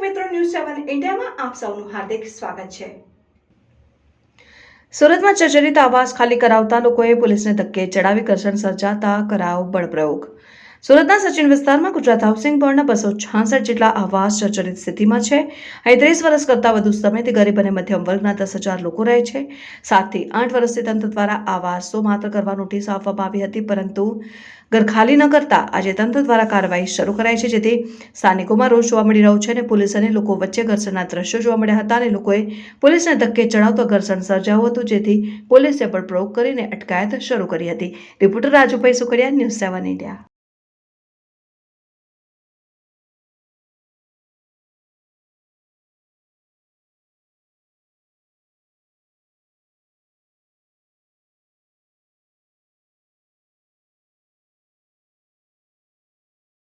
મિત્રો, ન્યૂઝ 7 ઇન્ડિયામાં આપ સૌનું હાર્દિક સ્વાગત છે। સુરતમાં જર્જરિત આવાસ ખાલી કરાવતા લોકોએ પોલીસને ધક્કે ચડાવી ઘર્ષણ સર્જાતા કરાયો બળપ્રયોગ। સુરતના સચિન વિસ્તારમાં ગુજરાત હાઉસિંગ બોર્ડના 266 જેટલા આવાસ જર્જરિત સ્થિતિમાં છે। અહીં 30 વર્ષ કરતાં વધુ સમયથી ગરીબ અને મધ્યમ વર્ગના 10,000 લોકો રહે છે। 7 થી 8 વર્ષથી તંત્ર દ્વારા આવાસો માત્ર કરવા નોટિસ આપવામાં આવી હતી, પરંતુ ઘર ખાલી ન કરતા આજે તંત્ર દ્વારા કાર્યવાહી શરૂ કરાઈ છે, જેથી સ્થાનિકોમાં રોષ જોવા મળી રહ્યો છે અને પોલીસ અને લોકો વચ્ચે ઘર્ષણના દ્રશ્યો જોવા મળ્યા હતા અને લોકોએ પોલીસને ધક્કે ચડાવતા ઘર્ષણ સર્જાયું હતું, જેથી પોલીસે બળપ્રયોગ કરીને અટકાયત શરૂ કરી હતી। Reporter Rajubhai Sukhadia, news 7 India.